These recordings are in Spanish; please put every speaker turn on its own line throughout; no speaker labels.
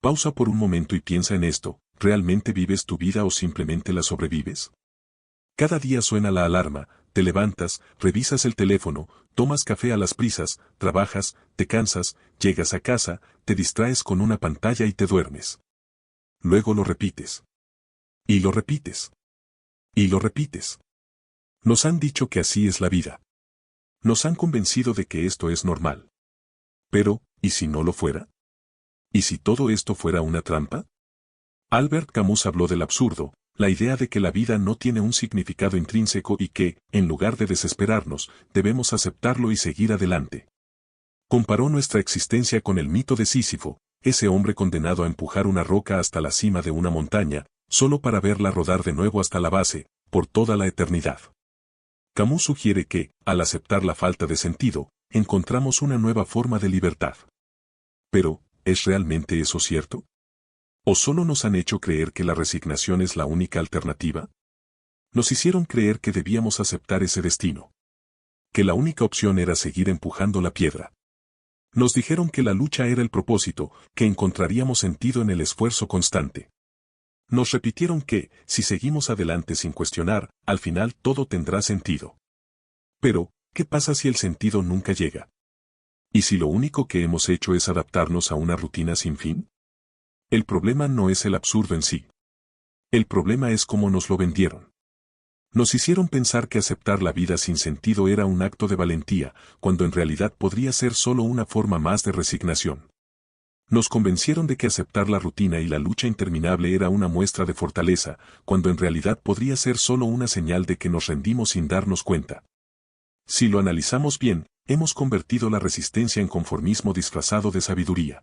Pausa por un momento y piensa en esto, ¿realmente vives tu vida o simplemente la sobrevives? Cada día suena la alarma, te levantas, revisas el teléfono, tomas café a las prisas, trabajas, te cansas, llegas a casa, te distraes con una pantalla y te duermes. Luego lo repites. Y lo repites. Y lo repites. Nos han dicho que así es la vida. Nos han convencido de que esto es normal. Pero, ¿y si no lo fuera? ¿Y si todo esto fuera una trampa? Albert Camus habló del absurdo, la idea de que la vida no tiene un significado intrínseco y que, en lugar de desesperarnos, debemos aceptarlo y seguir adelante. Comparó nuestra existencia con el mito de Sísifo, ese hombre condenado a empujar una roca hasta la cima de una montaña, solo para verla rodar de nuevo hasta la base, por toda la eternidad. Camus sugiere que, al aceptar la falta de sentido, encontramos una nueva forma de libertad. Pero, ¿es realmente eso cierto? ¿O solo nos han hecho creer que la resignación es la única alternativa? Nos hicieron creer que debíamos aceptar ese destino. Que la única opción era seguir empujando la piedra. Nos dijeron que la lucha era el propósito, que encontraríamos sentido en el esfuerzo constante. Nos repitieron que, si seguimos adelante sin cuestionar, al final todo tendrá sentido. Pero, ¿qué pasa si el sentido nunca llega? ¿Y si lo único que hemos hecho es adaptarnos a una rutina sin fin? El problema no es el absurdo en sí. El problema es cómo nos lo vendieron. Nos hicieron pensar que aceptar la vida sin sentido era un acto de valentía, cuando en realidad podría ser solo una forma más de resignación. Nos convencieron de que aceptar la rutina y la lucha interminable era una muestra de fortaleza, cuando en realidad podría ser solo una señal de que nos rendimos sin darnos cuenta. Si lo analizamos bien, hemos convertido la resistencia en conformismo disfrazado de sabiduría.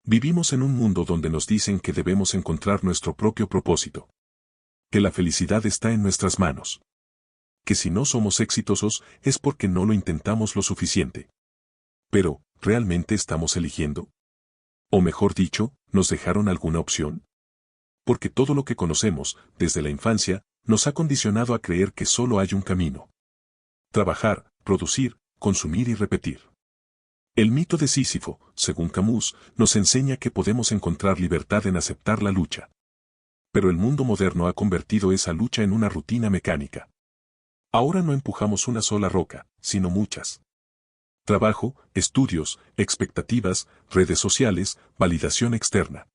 Vivimos en un mundo donde nos dicen que debemos encontrar nuestro propio propósito. Que la felicidad está en nuestras manos. Que si no somos exitosos es porque no lo intentamos lo suficiente. Pero, ¿realmente estamos eligiendo? O mejor dicho, ¿nos dejaron alguna opción? Porque todo lo que conocemos, desde la infancia, nos ha condicionado a creer que solo hay un camino. Trabajar, producir, consumir y repetir. El mito de Sísifo, según Camus, nos enseña que podemos encontrar libertad en aceptar la lucha. Pero el mundo moderno ha convertido esa lucha en una rutina mecánica. Ahora no empujamos una sola roca, sino muchas. Trabajo, estudios, expectativas, redes sociales, validación externa.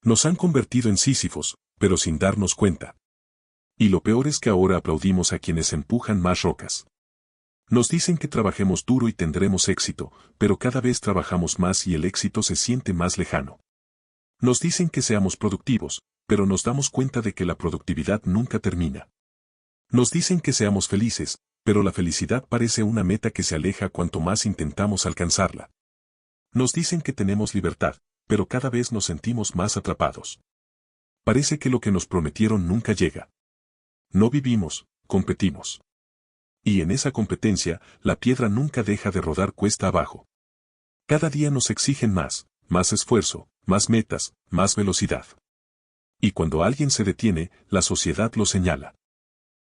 Nos han convertido en Sísifos, pero sin darnos cuenta. Y lo peor es que ahora aplaudimos a quienes empujan más rocas. Nos dicen que trabajemos duro y tendremos éxito, pero cada vez trabajamos más y el éxito se siente más lejano. Nos dicen que seamos productivos, pero nos damos cuenta de que la productividad nunca termina. Nos dicen que seamos felices, pero la felicidad parece una meta que se aleja cuanto más intentamos alcanzarla. Nos dicen que tenemos libertad, pero cada vez nos sentimos más atrapados. Parece que lo que nos prometieron nunca llega. No vivimos, competimos. Y en esa competencia, la piedra nunca deja de rodar cuesta abajo. Cada día nos exigen más esfuerzo, más metas, más velocidad. Y cuando alguien se detiene, la sociedad lo señala.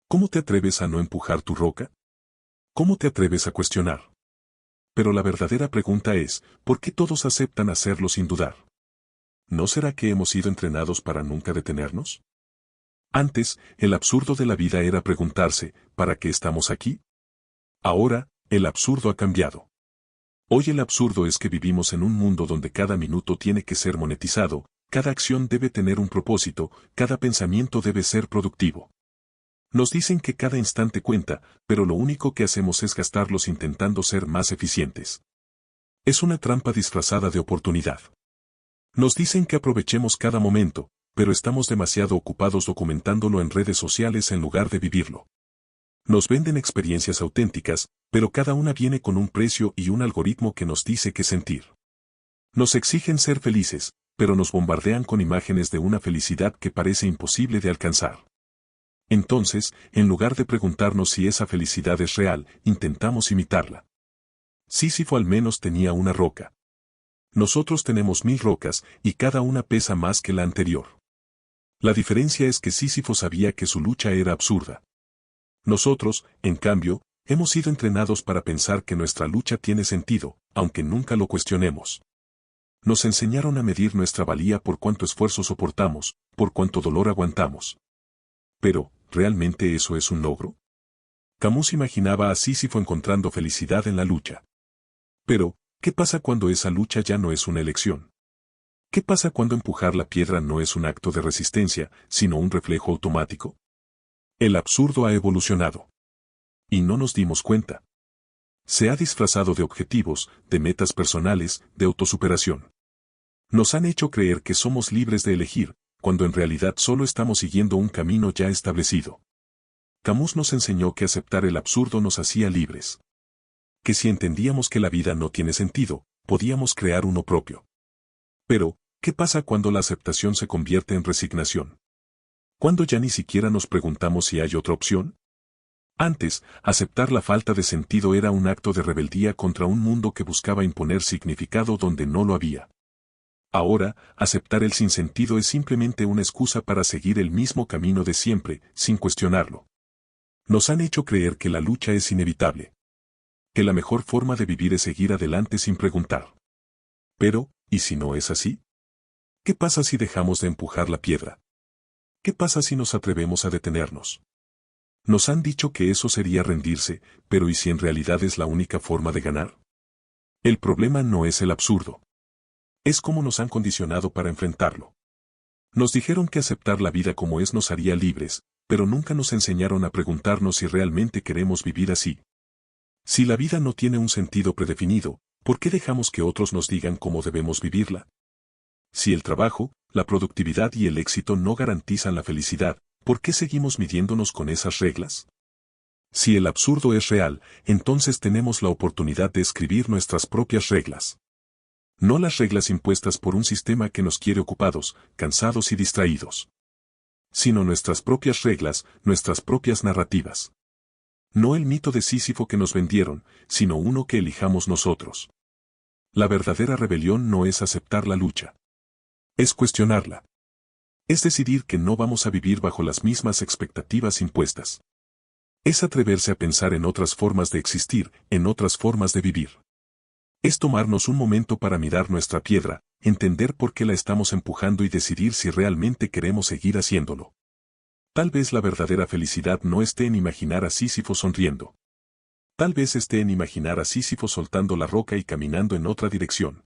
¿Cómo te atreves a no empujar tu roca? ¿Cómo te atreves a cuestionar? Pero la verdadera pregunta es, ¿por qué todos aceptan hacerlo sin dudar? ¿No será que hemos sido entrenados para nunca detenernos? Antes, el absurdo de la vida era preguntarse, ¿para qué estamos aquí? Ahora, el absurdo ha cambiado. Hoy el absurdo es que vivimos en un mundo donde cada minuto tiene que ser monetizado, cada acción debe tener un propósito, cada pensamiento debe ser productivo. Nos dicen que cada instante cuenta, pero lo único que hacemos es gastarlos intentando ser más eficientes. Es una trampa disfrazada de oportunidad. Nos dicen que aprovechemos cada momento, pero estamos demasiado ocupados documentándolo en redes sociales en lugar de vivirlo. Nos venden experiencias auténticas, pero cada una viene con un precio y un algoritmo que nos dice qué sentir. Nos exigen ser felices, pero nos bombardean con imágenes de una felicidad que parece imposible de alcanzar. Entonces, en lugar de preguntarnos si esa felicidad es real, intentamos imitarla. Sísifo al menos tenía una roca. Nosotros tenemos 1000 rocas, y cada una pesa más que la anterior. La diferencia es que Sísifo sabía que su lucha era absurda. Nosotros, en cambio, hemos sido entrenados para pensar que nuestra lucha tiene sentido, aunque nunca lo cuestionemos. Nos enseñaron a medir nuestra valía por cuánto esfuerzo soportamos, por cuánto dolor aguantamos. Pero, ¿realmente eso es un logro? Camus imaginaba a Sísifo encontrando felicidad en la lucha. Pero, ¿qué pasa cuando esa lucha ya no es una elección? ¿Qué pasa cuando empujar la piedra no es un acto de resistencia, sino un reflejo automático? El absurdo ha evolucionado. Y no nos dimos cuenta. Se ha disfrazado de objetivos, de metas personales, de autosuperación. Nos han hecho creer que somos libres de elegir, cuando en realidad solo estamos siguiendo un camino ya establecido. Camus nos enseñó que aceptar el absurdo nos hacía libres. Que si entendíamos que la vida no tiene sentido, podíamos crear uno propio. Pero, ¿qué pasa cuando la aceptación se convierte en resignación? ¿Cuándo ya ni siquiera nos preguntamos si hay otra opción? Antes, aceptar la falta de sentido era un acto de rebeldía contra un mundo que buscaba imponer significado donde no lo había. Ahora, aceptar el sinsentido es simplemente una excusa para seguir el mismo camino de siempre, sin cuestionarlo. Nos han hecho creer que la lucha es inevitable. Que la mejor forma de vivir es seguir adelante sin preguntar. Pero, ¿y si no es así? ¿Qué pasa si dejamos de empujar la piedra? ¿Qué pasa si nos atrevemos a detenernos? Nos han dicho que eso sería rendirse, pero ¿y si en realidad es la única forma de ganar? El problema no es el absurdo. Es cómo nos han condicionado para enfrentarlo. Nos dijeron que aceptar la vida como es nos haría libres, pero nunca nos enseñaron a preguntarnos si realmente queremos vivir así. Si la vida no tiene un sentido predefinido, ¿por qué dejamos que otros nos digan cómo debemos vivirla? Si el trabajo, la productividad y el éxito no garantizan la felicidad, ¿por qué seguimos midiéndonos con esas reglas? Si el absurdo es real, entonces tenemos la oportunidad de escribir nuestras propias reglas. No las reglas impuestas por un sistema que nos quiere ocupados, cansados y distraídos. Sino nuestras propias reglas, nuestras propias narrativas. No el mito de Sísifo que nos vendieron, sino uno que elijamos nosotros. La verdadera rebelión no es aceptar la lucha. Es cuestionarla. Es decidir que no vamos a vivir bajo las mismas expectativas impuestas. Es atreverse a pensar en otras formas de existir, en otras formas de vivir. Es tomarnos un momento para mirar nuestra piedra, entender por qué la estamos empujando y decidir si realmente queremos seguir haciéndolo. Tal vez la verdadera felicidad no esté en imaginar a Sísifo sonriendo. Tal vez esté en imaginar a Sísifo soltando la roca y caminando en otra dirección.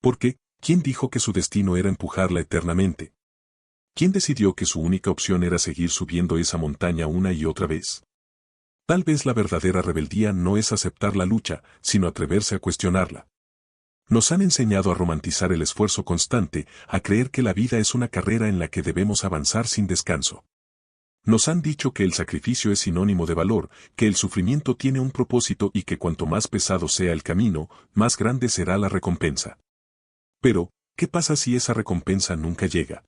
Porque, ¿quién dijo que su destino era empujarla eternamente? ¿Quién decidió que su única opción era seguir subiendo esa montaña una y otra vez? Tal vez la verdadera rebeldía no es aceptar la lucha, sino atreverse a cuestionarla. Nos han enseñado a romantizar el esfuerzo constante, a creer que la vida es una carrera en la que debemos avanzar sin descanso. Nos han dicho que el sacrificio es sinónimo de valor, que el sufrimiento tiene un propósito y que cuanto más pesado sea el camino, más grande será la recompensa. Pero, ¿qué pasa si esa recompensa nunca llega?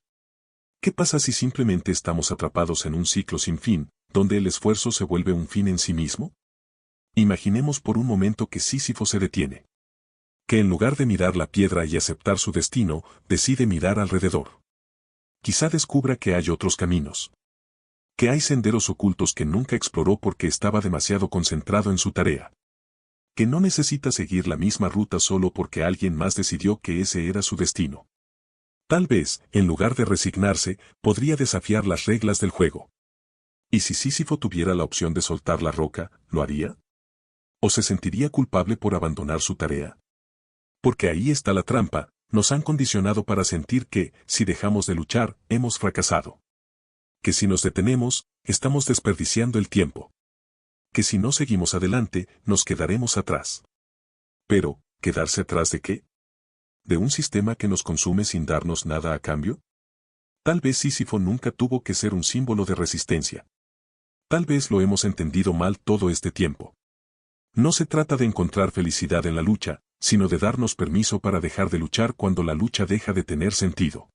¿Qué pasa si simplemente estamos atrapados en un ciclo sin fin, donde el esfuerzo se vuelve un fin en sí mismo? Imaginemos por un momento que Sísifo se detiene. Que en lugar de mirar la piedra y aceptar su destino, decide mirar alrededor. Quizá descubra que hay otros caminos. Que hay senderos ocultos que nunca exploró porque estaba demasiado concentrado en su tarea. Que no necesita seguir la misma ruta solo porque alguien más decidió que ese era su destino. Tal vez, en lugar de resignarse, podría desafiar las reglas del juego. ¿Y si Sísifo tuviera la opción de soltar la roca, lo haría? ¿O se sentiría culpable por abandonar su tarea? Porque ahí está la trampa, nos han condicionado para sentir que, si dejamos de luchar, hemos fracasado. Que si nos detenemos, estamos desperdiciando el tiempo. Que si no seguimos adelante, nos quedaremos atrás. Pero, ¿quedarse atrás de qué? ¿De un sistema que nos consume sin darnos nada a cambio? Tal vez Sísifo nunca tuvo que ser un símbolo de resistencia. Tal vez lo hemos entendido mal todo este tiempo. No se trata de encontrar felicidad en la lucha, sino de darnos permiso para dejar de luchar cuando la lucha deja de tener sentido.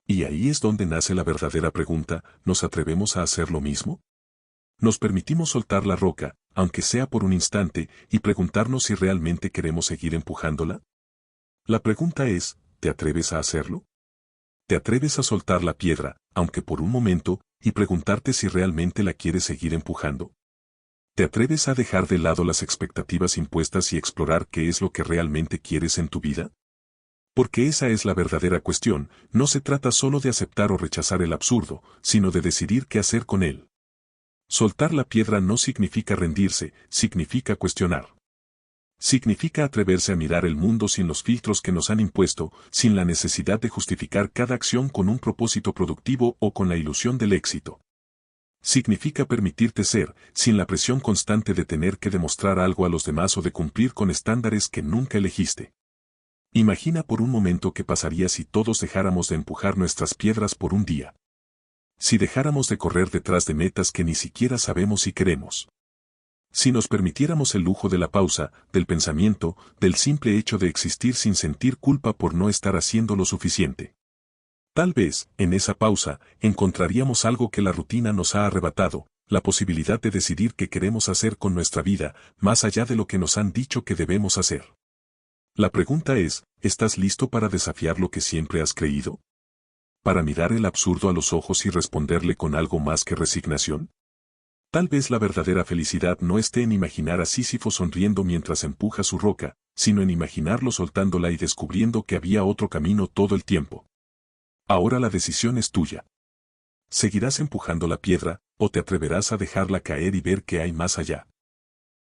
Y ahí es donde nace la verdadera pregunta, ¿nos atrevemos a hacer lo mismo? ¿Nos permitimos soltar la roca, aunque sea por un instante, y preguntarnos si realmente queremos seguir empujándola? La pregunta es, ¿te atreves a hacerlo? ¿Te atreves a soltar la piedra, aunque por un momento, y preguntarte si realmente la quieres seguir empujando? ¿Te atreves a dejar de lado las expectativas impuestas y explorar qué es lo que realmente quieres en tu vida? Porque esa es la verdadera cuestión, no se trata solo de aceptar o rechazar el absurdo, sino de decidir qué hacer con él. Soltar la piedra no significa rendirse, significa cuestionar. Significa atreverse a mirar el mundo sin los filtros que nos han impuesto, sin la necesidad de justificar cada acción con un propósito productivo o con la ilusión del éxito. Significa permitirte ser, sin la presión constante de tener que demostrar algo a los demás o de cumplir con estándares que nunca elegiste. Imagina por un momento qué pasaría si todos dejáramos de empujar nuestras piedras por un día. Si dejáramos de correr detrás de metas que ni siquiera sabemos si queremos. Si nos permitiéramos el lujo de la pausa, del pensamiento, del simple hecho de existir sin sentir culpa por no estar haciendo lo suficiente. Tal vez, en esa pausa, encontraríamos algo que la rutina nos ha arrebatado, la posibilidad de decidir qué queremos hacer con nuestra vida, más allá de lo que nos han dicho que debemos hacer. La pregunta es, ¿estás listo para desafiar lo que siempre has creído? ¿Para mirar el absurdo a los ojos y responderle con algo más que resignación? Tal vez la verdadera felicidad no esté en imaginar a Sísifo sonriendo mientras empuja su roca, sino en imaginarlo soltándola y descubriendo que había otro camino todo el tiempo. Ahora la decisión es tuya. ¿Seguirás empujando la piedra, o te atreverás a dejarla caer y ver qué hay más allá?